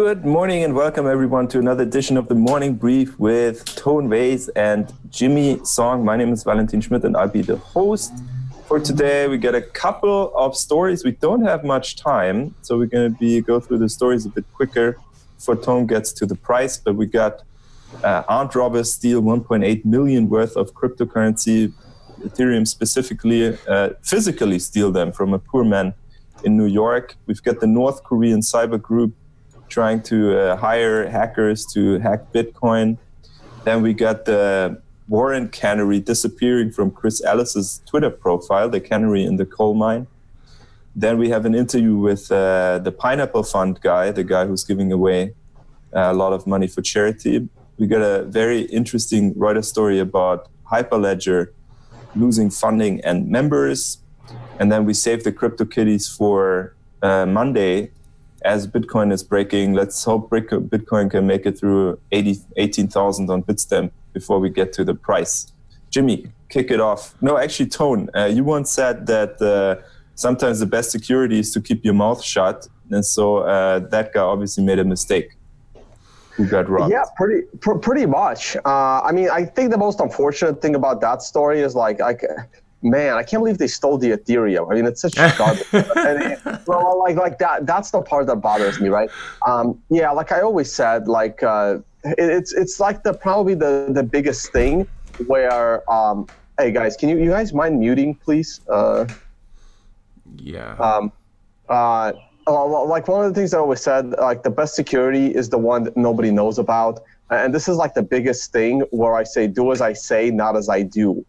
Good morning and welcome everyone to another edition of the Morning Brief with Tone Vase and Jimmy Song. My name is Valentin Schmidt and I'll be the host for today. We got a couple of stories. We don't have much time, so we're going to go through the stories a bit quicker before Tone gets to the price. But we got armed robbers steal 1.8 million worth of cryptocurrency, Ethereum specifically, physically steal them from a poor man in New York. We've got the North Korean cyber group trying to hire hackers to hack Bitcoin. Then we got the Warrant Canary disappearing from Chris Ellis's Twitter profile, the canary in the coal mine. Then we have an interview with the Pineapple Fund guy, the guy who's giving away a lot of money for charity. We got a very interesting Reuters story about Hyperledger losing funding and members. And then we saved the CryptoKitties for Monday as Bitcoin is breaking. Let's hope Bitcoin can make it through 18,000 on Bitstamp before we get to the price. Jimmy, kick it off. No, actually, Tone, you once said that sometimes the best security is to keep your mouth shut. And so that guy obviously made a mistake. Who got robbed? Yeah, pretty much. I mean, I think the most unfortunate thing about that story is man, I can't believe they stole the Ethereum. I mean, it's such garbage. That's the part that bothers me, right? Yeah, like I always said, it's like probably the biggest thing where, hey guys, can you guys mind muting, please? Yeah. Like one of the things I always said, like the best security is the one that nobody knows about. And this is like the biggest thing where I say, do as I say, not as I do.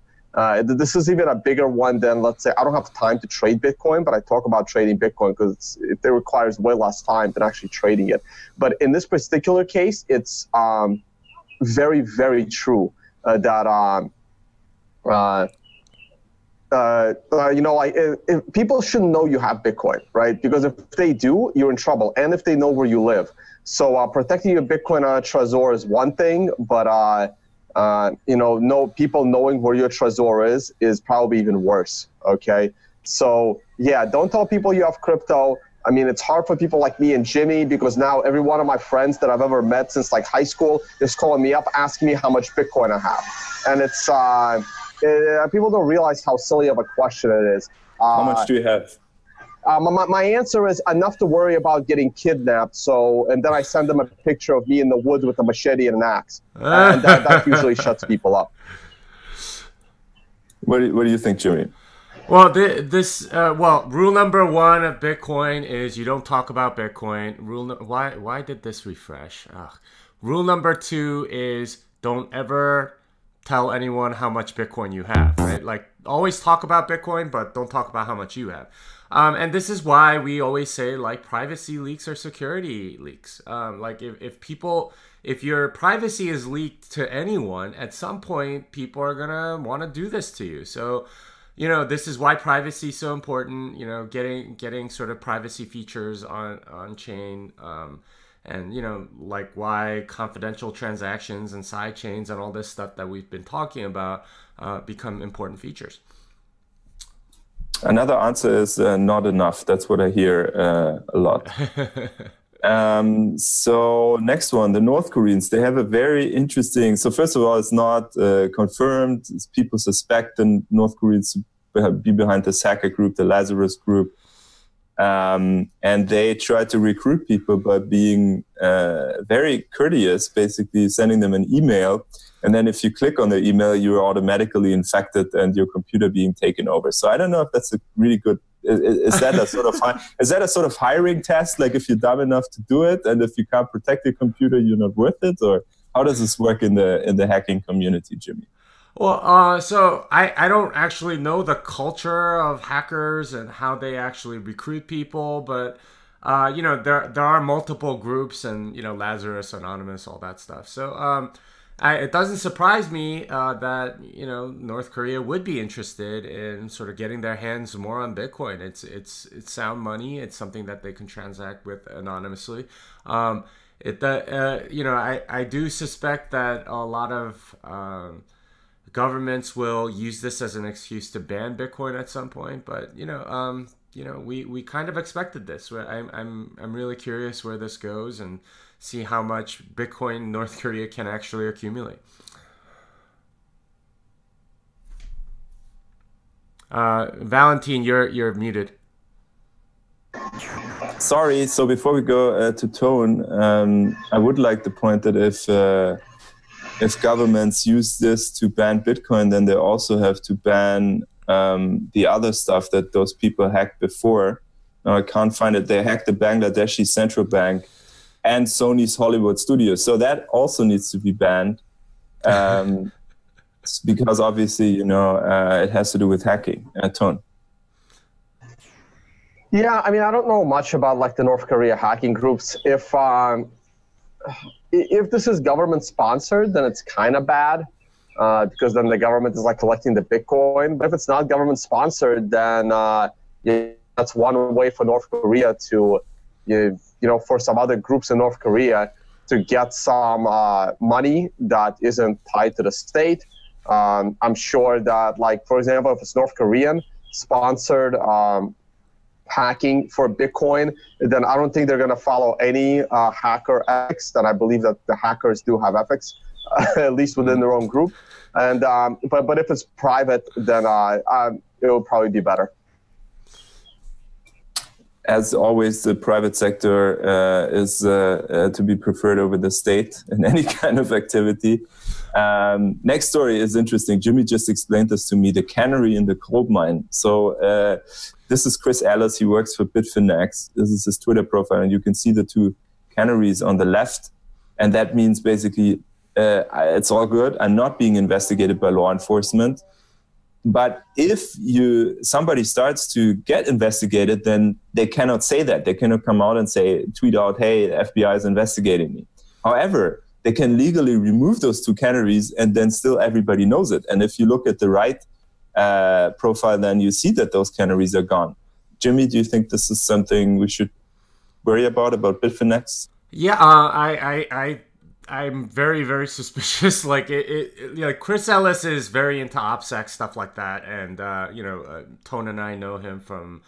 This is even a bigger one than, let's say, I don't have time to trade Bitcoin, but I talk about trading Bitcoin because it requires way less time than actually trading it. But in this particular case, it's very, very true that if people shouldn't know you have Bitcoin, right? Because if they do, you're in trouble, and if they know where you live. So protecting your Bitcoin Trezor is one thing, but people knowing where your Trezor is probably even worse. Okay, so yeah, don't tell people you have crypto. I mean, it's hard for people like me and Jimmy because now every one of my friends that I've ever met since like high school is calling me up asking me how much Bitcoin I have, and it's people don't realize how silly of a question it is. How much do you have? My answer is enough to worry about getting kidnapped. And then I send them a picture of me in the woods with a machete and an axe, and that usually shuts people up. What do you think, Jimmy? Well, rule number one of Bitcoin is you don't talk about Bitcoin. Why did this refresh? Ugh. Rule number two is don't ever tell anyone how much Bitcoin you have, right? Like, always talk about Bitcoin, but don't talk about how much you have. And this is why we always say, like, privacy leaks are security leaks. Like, if your privacy is leaked to anyone, at some point, people are gonna want to do this to you. So, this is why privacy is so important. Getting sort of privacy features on chain. And, like why confidential transactions and side chains and all this stuff that we've been talking about become important features. Another answer is not enough. That's what I hear a lot. So next one, the North Koreans, they have a very interesting, so first of all, it's not confirmed. People suspect the North Koreans to be behind this hacker group, the Lazarus group. And they try to recruit people by being very courteous, basically sending them an email. And then if you click on the email, you're automatically infected and your computer being taken over. So I don't know if that's a really good, is that a sort of hiring test? Like if you're dumb enough to do it and if you can't protect your computer, you're not worth it? Or how does this work in the hacking community, Jimmy? Well, so I don't actually know the culture of hackers and how they actually recruit people, but there are multiple groups and Lazarus, Anonymous, all that stuff. So it doesn't surprise me that North Korea would be interested in sort of getting their hands more on Bitcoin. It's sound money. It's something that they can transact with anonymously. I do suspect that a lot of governments will use this as an excuse to ban Bitcoin at some point, but you know, we kind of expected this. I'm really curious where this goes and see how much Bitcoin North Korea can actually accumulate. Valentin, you're muted. Sorry. So before we go to Tone, I would like to point that if governments use this to ban Bitcoin, then they also have to ban the other stuff that those people hacked before. Now I can't find it. They hacked the Bangladeshi central bank and Sony's Hollywood studios. So that also needs to be banned because obviously, you know, it has to do with hacking. Tone. Yeah, I mean, I don't know much about like the North Korea hacking groups. If this is government sponsored, then it's kind of bad because then the government is like collecting the Bitcoin. But if it's not government sponsored, then that's one way for North Korea to, you know, for some other groups in North Korea to get some money that isn't tied to the state. I'm sure that, like, for example, if it's North Korean sponsored hacking for Bitcoin, then I don't think they're going to follow any hacker ethics. Then I believe that the hackers do have ethics, at least within their own group. And but if it's private, then it will probably be better. As always, the private sector is to be preferred over the state in any kind of activity. Next story is interesting. Jimmy just explained this to me, the canary in the coal mine. So this is Chris Ellis. He works for Bitfinex. This is his Twitter profile, and you can see the two canaries on the left. And that means basically it's all good. I'm not being investigated by law enforcement. But if somebody starts to get investigated, then they cannot say that. They cannot come out and tweet out, hey, the FBI is investigating me. However, they can legally remove those two canaries and then still everybody knows it. And if you look at the right profile, then you see that those canaries are gone. Jimmy, do you think this is something we should worry about Bitfinex? Yeah, I'm very, very suspicious. Like Chris Ellis is very into OPSEC stuff like that, and Tone and I know him from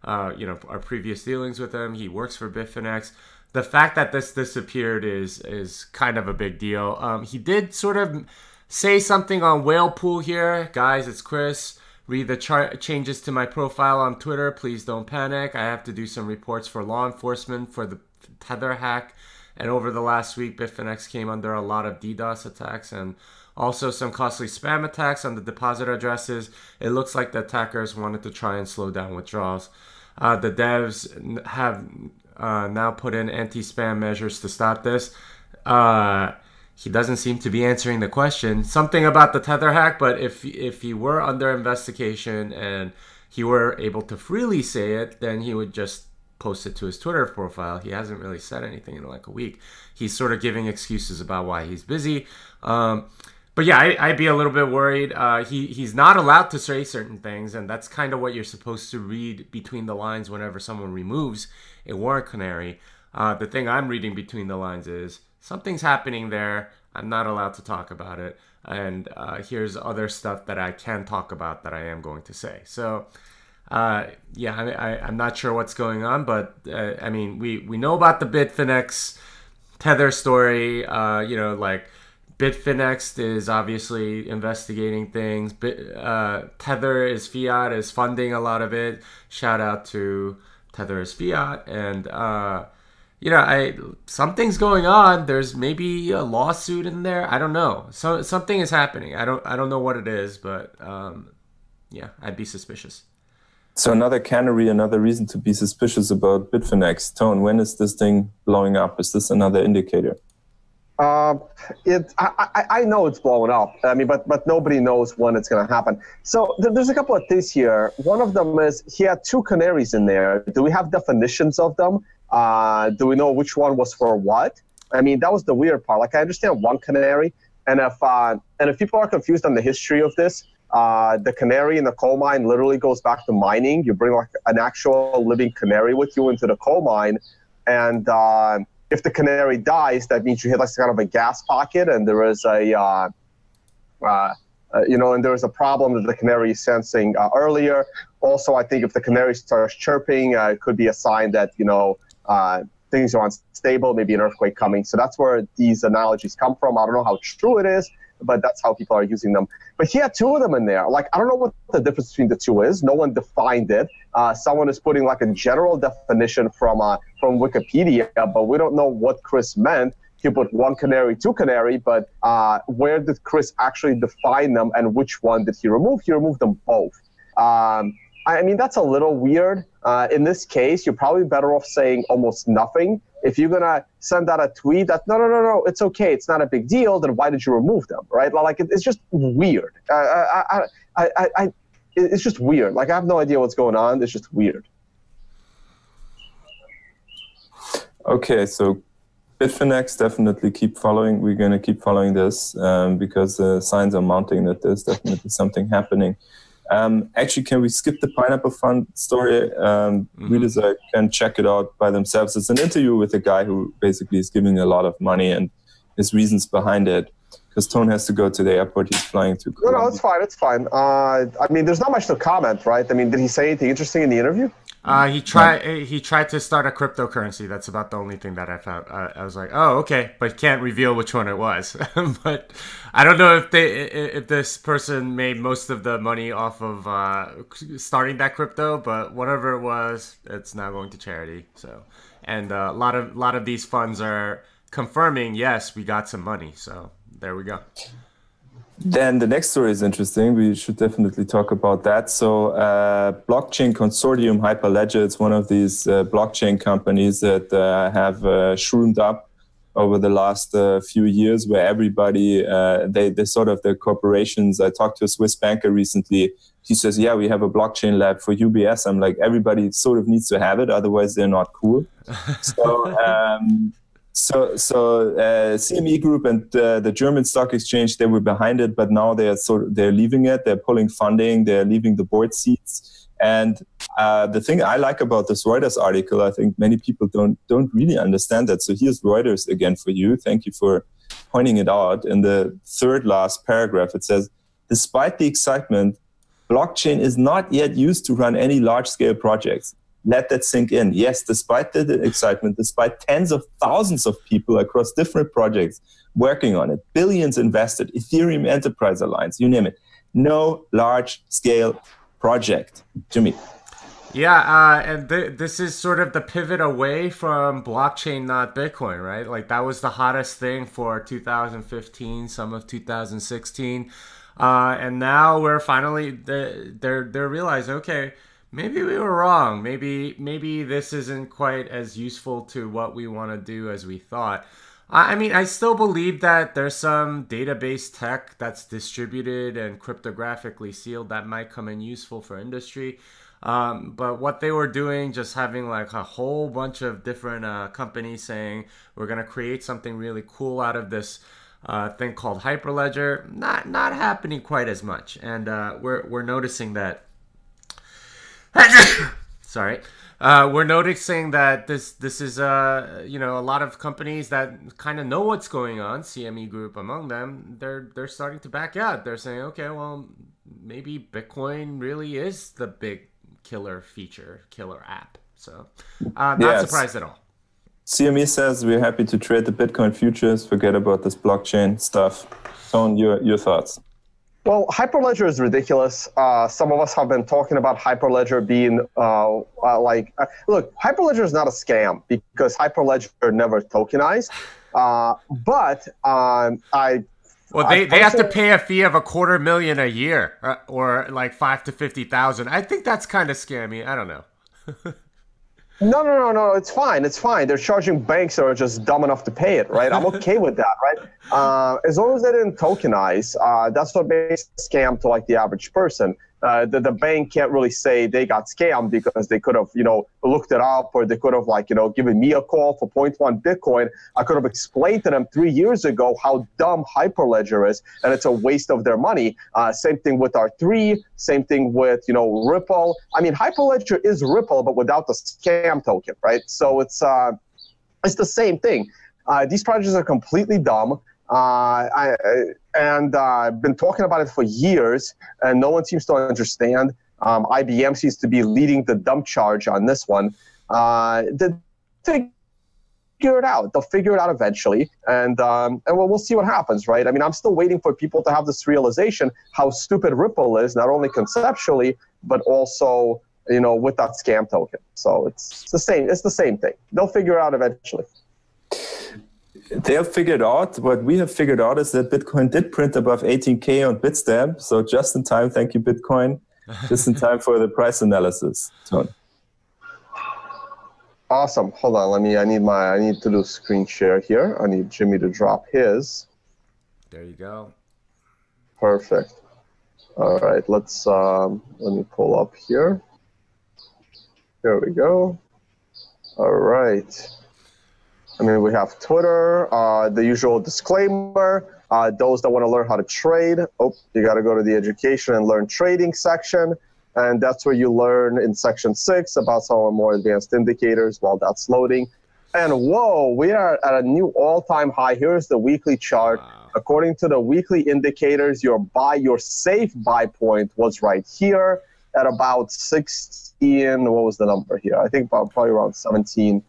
our previous dealings with him. He works for Bitfinex. The fact that this disappeared is kind of a big deal. He did sort of say something on Whale Pool here, guys. It's Chris. Read the changes to my profile on Twitter. Please don't panic. I have to do some reports for law enforcement for the Tether hack. And over the last week, Bitfinex came under a lot of DDoS attacks and also some costly spam attacks on the deposit addresses. It looks like the attackers wanted to try and slow down withdrawals. The devs have now put in anti-spam measures to stop this. He doesn't seem to be answering the question. Something about the Tether hack, but if he were under investigation and he were able to freely say it, then he would just post it to his Twitter profile. He hasn't really said anything in like a week. He's sort of giving excuses about why he's busy. But yeah, I'd be a little bit worried. He's not allowed to say certain things, and that's kind of what you're supposed to read between the lines whenever someone removes a Warrant Canary. The thing I'm reading between the lines is something's happening there. I'm not allowed to talk about it. And here's other stuff that I can talk about that I am going to say. So I'm not sure what's going on, but I mean, we know about the Bitfinex Tether story. Bitfinex is obviously investigating things. Tether is fiat, is funding a lot of it. Shout out to Tether is fiat, and something's going on. There's maybe a lawsuit in there. I don't know. So something is happening. I don't know what it is, but I'd be suspicious. So another canary, another reason to be suspicious about Bitfinex. Tone, when is this thing blowing up? Is this another indicator? I know it's blowing up. I mean, but nobody knows when it's going to happen. So there's a couple of things here. One of them is he had two canaries in there. Do we have definitions of them? Do we know which one was for what? I mean, that was the weird part. Like, I understand one canary, and if people are confused on the history of this, the canary in the coal mine literally goes back to mining. You bring like an actual living canary with you into the coal mine, and if the canary dies, that means you hit like kind of a gas pocket, and there is a and there was a problem that the canary is sensing earlier. Also, I think if the canary starts chirping, it could be a sign that, things are unstable, maybe an earthquake coming. So that's where these analogies come from. I don't know how true it is, but that's how people are using them. But he had two of them in there. Like, I don't know what the difference between the two is. No one defined it. Someone is putting like a general definition from Wikipedia, but we don't know what Chris meant. He put one canary, two canary, but where did Chris actually define them, and which one did he remove? He removed them both. I mean, that's a little weird. In this case, you're probably better off saying almost nothing. If you're going to send out a tweet that, no, it's okay, it's not a big deal, then why did you remove them, right? Like, it's just weird. It's just weird. Like, I have no idea what's going on. It's just weird. Okay, so Bitfinex, definitely keep following. We're going to keep following this because the signs are mounting that there's definitely something happening. Actually, can we skip the Pineapple Fund story? Readers can check it out by themselves. It's an interview with a guy who basically is giving a lot of money and his reasons behind it. Because Tone has to go to the airport. He's flying to Colombia. No, it's fine. It's fine. I mean, there's not much to comment, right? I mean, did he say anything interesting in the interview? He tried to start a cryptocurrency. That's about the only thing that I found. I was like, oh, okay, but can't reveal which one it was. But I don't know if this person made most of the money off of starting that crypto. But whatever it was, it's now going to charity. So, and a lot of these funds are confirming, yes, we got some money. So there we go. Then the next story is interesting. We should definitely talk about that. So blockchain consortium Hyperledger, it's one of these blockchain companies that have shroomed up over the last few years, where everybody, they sort of, the corporations, I talked to a Swiss banker recently. He says, yeah, we have a blockchain lab for UBS. I'm like, everybody sort of needs to have it, otherwise they're not cool. So CME Group and the German stock exchange, they were behind it, but now they're leaving it. They're pulling funding. They're leaving the board seats. And the thing I like about this Reuters article, I think many people don't really understand that. So here's Reuters again for you. Thank you for pointing it out. In the third last paragraph, it says, despite the excitement, blockchain is not yet used to run any large-scale projects. Let that sink in. Yes, despite the excitement, despite tens of thousands of people across different projects working on it, billions invested, Ethereum Enterprise Alliance, you name it, no large-scale project. Jimmy. Yeah, and this is sort of the pivot away from blockchain, not Bitcoin, right? Like, that was the hottest thing for 2015, some of 2016. And now we're finally, they're realizing, okay, maybe we were wrong. Maybe this isn't quite as useful to what we want to do as we thought. I mean, I still believe that there's some database tech that's distributed and cryptographically sealed that might come in useful for industry. But what they were doing, just having like a whole bunch of different companies saying, we're going to create something really cool out of this thing called Hyperledger, not happening quite as much. And we're noticing that sorry. We're noticing that this is a lot of companies that kind of know what's going on, CME Group among them. They're starting to back out. They're saying, okay, well, maybe Bitcoin really is the big killer app. So not surprised at all. CME says we're happy to trade the Bitcoin futures. Forget about this blockchain stuff. Tone, your thoughts. Well, Hyperledger is ridiculous. Some of us have been talking about Hyperledger being look, Hyperledger is not a scam because Hyperledger never tokenized. They have to pay a fee of $250,000 a year, or like 5 to 50,000. I think that's kind of scammy. I don't know. No. It's fine. It's fine. They're charging banks that are just dumb enough to pay it, right? I'm okay with that, right? As long as they didn't tokenize, that's what makes a scam to like the average person. The bank can't really say they got scammed because they could have, looked it up, or they could have given me a call for 0.1 Bitcoin. I could have explained to them 3 years ago how dumb Hyperledger is, and it's a waste of their money. Same thing with R3, same thing with, Ripple. I mean, Hyperledger is Ripple, but without the scam token, right? So it's the same thing. These projects are completely dumb. I've been talking about it for years, and no one seems to understand. IBM seems to be leading the dump charge on this one. They'll figure it out. They'll figure it out eventually, and we'll see what happens, right? I mean, I'm still waiting for people to have this realization how stupid Ripple is, not only conceptually, but also, you know, with that scam token. So it's the same. It's the same thing. They'll figure it out eventually. They'll figure it out. What we have figured out is that Bitcoin did print above 18K on Bitstamp. So just in time, thank you, Bitcoin. Just in time for the price analysis, Tony. Awesome. Hold on. I need to do screen share here. I need Jimmy to drop his. There you go. Perfect. All right. Let's let me pull up here. There we go. All right. I mean, we have Twitter, the usual disclaimer. Those that want to learn how to trade, you got to go to the education and learn trading section. And that's where you learn in section 6 about some of the more advanced indicators while that's loading. And whoa, we are at a new all-time high. Here's the weekly chart. Wow. According to the weekly indicators, your safe buy point was right here at about 16. What was the number here? I think probably around 17.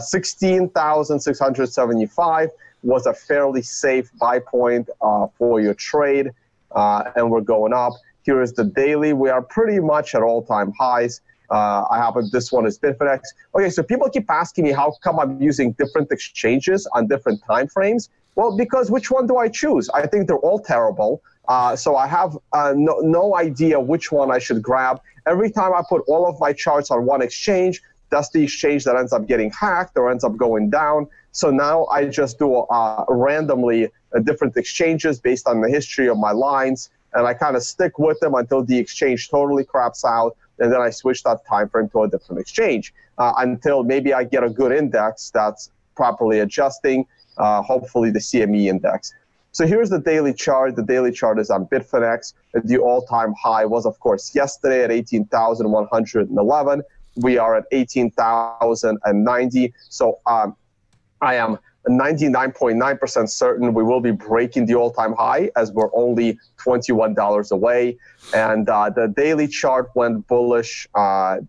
16,675 was a fairly safe buy point for your trade, and we're going up. Here is the daily. We are pretty much at all-time highs. I have this one is Bitfinex. Okay, so people keep asking me how come I'm using different exchanges on different time frames. Well, because which one do I choose? I think they're all terrible. So I have no idea which one I should grab. Every time I put all of my charts on one exchange, that's the exchange that ends up getting hacked or ends up going down. So now I just do randomly different exchanges based on the history of my lines, and I kind of stick with them until the exchange totally craps out, and then I switch that time frame to a different exchange until maybe I get a good index that's properly adjusting, hopefully the CME index. So here's the daily chart. The daily chart is on Bitfinex. The all-time high was, of course, yesterday at 18,111. We are at 18,090. So I am 99.9% certain we will be breaking the all-time high as we're only $21 away. And the daily chart went bullish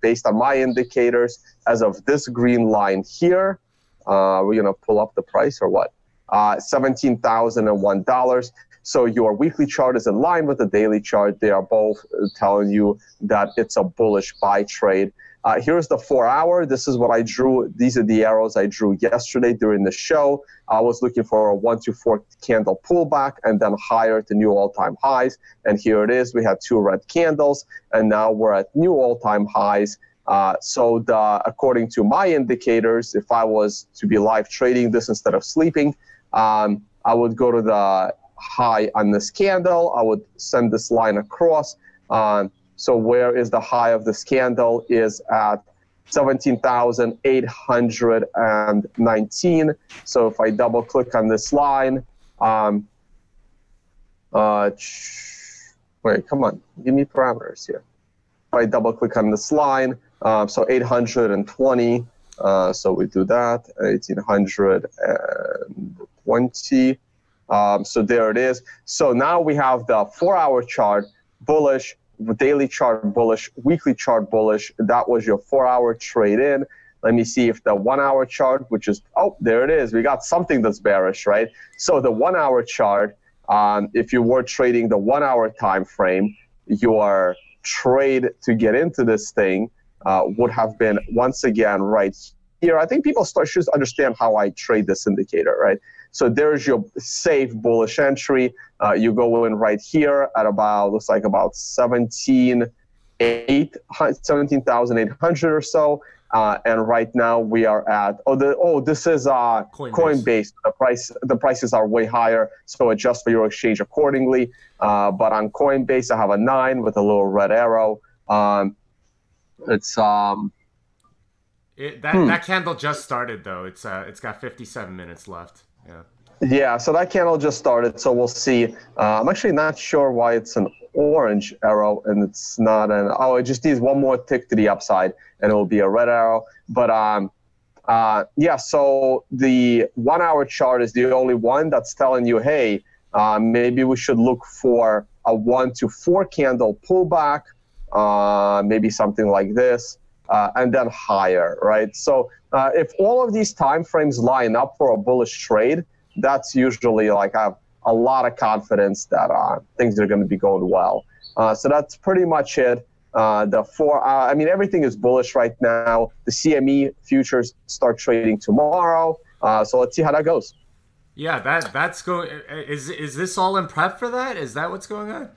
based on my indicators as of this green line here. We're going to pull up the price or what? $17,001. So your weekly chart is in line with the daily chart. They are both telling you that it's a bullish buy trade. Here's the 4-hour. This is what I drew. These are the arrows I drew yesterday during the show. I was looking for a 1 to 4 candle pullback and then higher to new all-time highs. And here it is. We had 2 red candles, and now we're at new all-time highs. So according to my indicators, if I was to be live trading this instead of sleeping, I would go to the high on this candle. I would send this line across. So where is the high of this candle is at 17,819. So if I double click on this line, wait, come on, give me parameters here. If I double click on this line, so 820, so we do that, 1820. So there it is. So now we have the 4-hour chart bullish, daily chart bullish, weekly chart bullish. That was your 4-hour trade in. Let me see if the 1-hour chart, which is, oh, there it is. We got something that's bearish, right? So the 1-hour chart, if you were trading the 1-hour time frame, your trade to get into this thing would have been once again right here. I think people should understand how I trade this indicator, right? So there's your safe bullish entry. You go in right here at about, looks like about 17,800 or so. And right now we are at, this is Coinbase. The prices are way higher, so adjust for your exchange accordingly. But on Coinbase, I have a 9 with a little red arrow. That candle just started though. It's got 57 minutes left. Yeah. Yeah, so that candle just started, so we'll see. I'm actually not sure why it's an orange arrow and it's not an, it just needs one more tick to the upside and it will be a red arrow. But Yeah, so the 1 hour chart is the only one that's telling you, hey, maybe we should look for a 1 to 4 candle pullback, maybe something like this, and then higher, right? So if all of these time frames line up for a bullish trade, that's usually like I have a lot of confidence that things are going to be going well. So that's pretty much it. I mean, everything is bullish right now. The CME futures start trading tomorrow. So let's see how that goes. Yeah, that's going. Is this all in prep for that? Is that what's going on?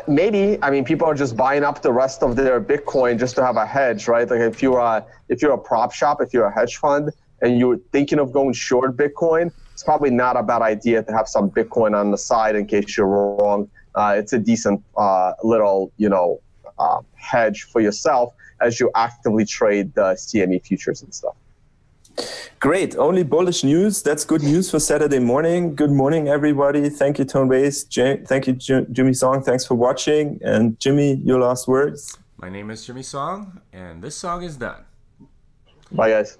Maybe. I mean, people are just buying up the rest of their Bitcoin just to have a hedge, right? Like if you're a prop shop, if you're a hedge fund, and you're thinking of going short Bitcoin, it's probably not a bad idea to have some Bitcoin on the side in case you're wrong. It's a decent little, hedge for yourself as you actively trade the CME futures and stuff. Great. Only bullish news. That's good news for Saturday morning. Good morning, everybody. Thank you, Tone Vays. Thank you, Jimmy Song. Thanks for watching. And Jimmy, your last words. My name is Jimmy Song, and this song is done. Bye, guys.